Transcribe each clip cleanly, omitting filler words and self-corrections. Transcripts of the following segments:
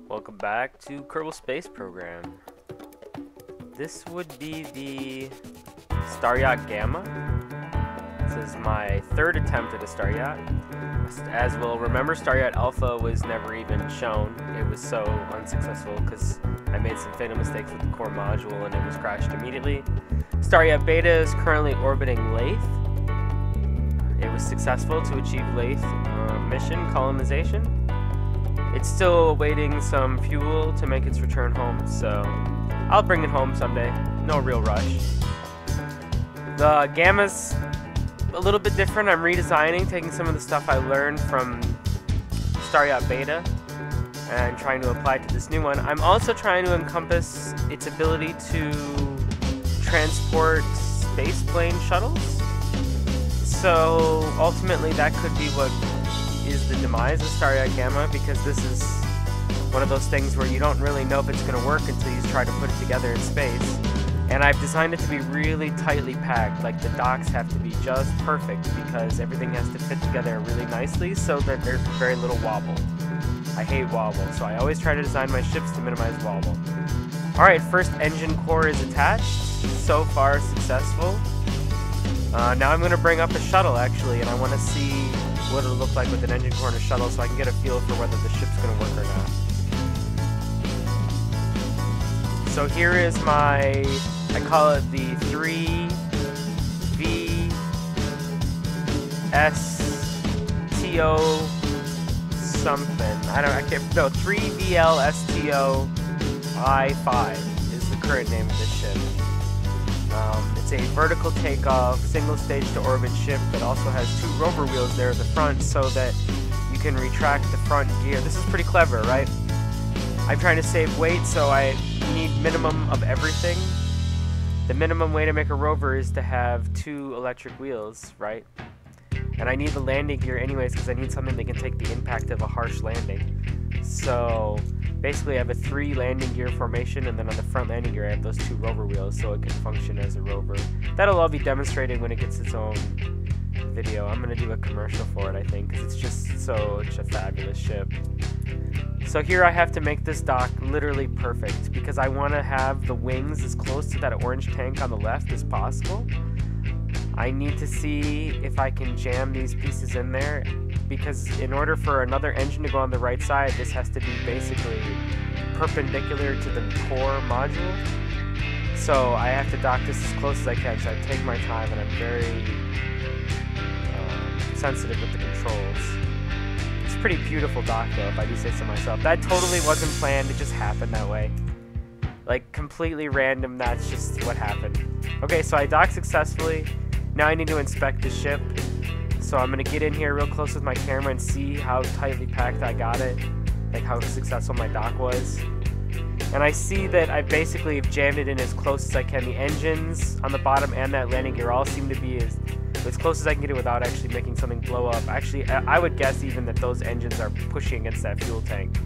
Welcome back to Kerbal Space Program. This would be the Star Yacht Gamma. This is my third attempt at a Star Yacht. As we'll remember, Star Yacht Alpha was never even shown. It was so unsuccessful because I made some fatal mistakes with the core module and it was crashed immediately. Star Yacht Beta is currently orbiting Lathe. It was successful to achieve Lathe mission colonization. It's still awaiting some fuel to make its return home, so I'll bring it home someday. No real rush. The Gamma's a little bit different. I'm redesigning, taking some of the stuff I learned from Star Yacht Beta and trying to apply it to this new one. I'm also trying to encompass its ability to transport spaceplane shuttles. So ultimately that could be what is the demise of Star Yacht Gamma, because this is one of those things where you don't really know if it's going to work until you try to put it together in space. And I've designed it to be really tightly packed, like the docks have to be just perfect because everything has to fit together really nicely so that there's very little wobble. I hate wobble, so I always try to design my ships to minimize wobble. Alright, first engine core is attached. So far successful. Now I'm going to bring up a shuttle actually, and I want to see what it'll look like with an engine core and a shuttle so I can get a feel for whether the ship's going to work or not. So here is my, I call it the 3VSTO something. I can't, no, 3VLSTO I-5 is the current name of this ship. It's a vertical takeoff, single stage to orbit ship that also has two rover wheels there at the front so that you can retract the front gear. This is pretty clever, right? I'm trying to save weight, so I need minimum of everything. The minimum way to make a rover is to have two electric wheels, right? And I need the landing gear anyways because I need something that can take the impact of a harsh landing. So basically I have a 3 landing gear formation, and then on the front landing gear I have those 2 rover wheels so it can function as a rover. That'll all be demonstrated when it gets its own video. I'm going to do a commercial for it, I think, because it's just such a fabulous ship. So here I have to make this dock literally perfect because I want to have the wings as close to that orange tank on the left as possible. I need to see if I can jam these pieces in there, because in order for another engine to go on the right side, this has to be basically perpendicular to the core module. So I have to dock this as close as I can, so I take my time and I'm very sensitive with the controls. It's a pretty beautiful dock though, if I do say so myself. That totally wasn't planned, it just happened that way. Like completely random, that's just what happened. Okay, so I docked successfully. Now I need to inspect the ship. So I'm going to get in here real close with my camera and see how tightly packed I got it, like how successful my dock was. And I see that I basically have jammed it in as close as I can. The engines on the bottom and that landing gear all seem to be as close as I can get it without actually making something blow up. Actually, I would guess even that those engines are pushing against that fuel tank.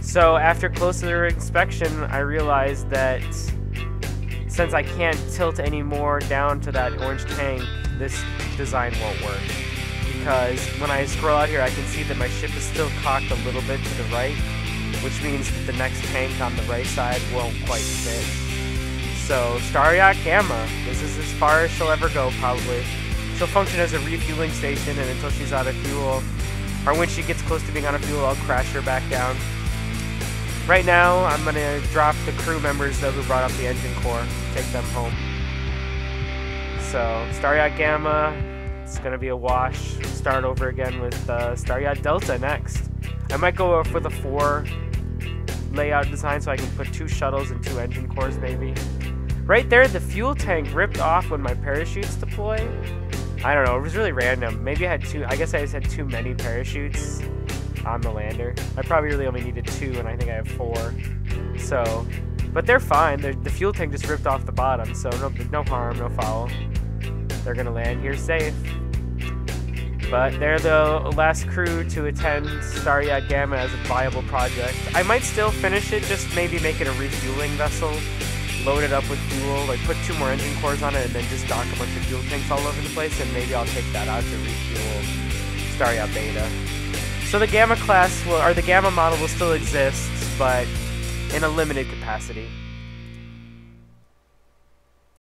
So after closer inspection, I realized that since I can't tilt any more down to that orange tank, this design won't work. Because when I scroll out here, I can see that my ship is still cocked a little bit to the right, which means that the next tank on the right side won't quite fit. So Star Yacht Gamma, this is as far as she'll ever go probably. She'll function as a refueling station, and until she's out of fuel, or when she gets close to being out of fuel, I'll crash her back down. Right now, I'm going to drop the crew members though who brought up the engine core, take them home. So, Star Yacht Gamma, it's going to be a wash. Start over again with Star Yacht Delta next. I might go off with a 4 layout design so I can put 2 shuttles and 2 engine cores maybe. Right there, the fuel tank ripped off when my parachutes deploy. I don't know, it was really random. Maybe I had 2, I guess I just had too many parachutes on the lander. I probably really only needed 2, and I think I have 4. So, but they're fine. The fuel tank just ripped off the bottom, so no harm, no foul. They're gonna land here safe. But they're the last crew to attend Star Yacht Gamma as a viable project. I might still finish it, just maybe make it a refueling vessel, load it up with fuel, like put 2 more engine cores on it, and then just dock a bunch of fuel tanks all over the place, and maybe I'll take that out to refuel Star Yacht Beta. So the Gamma class will, or the Gamma model will still exist, but in a limited capacity.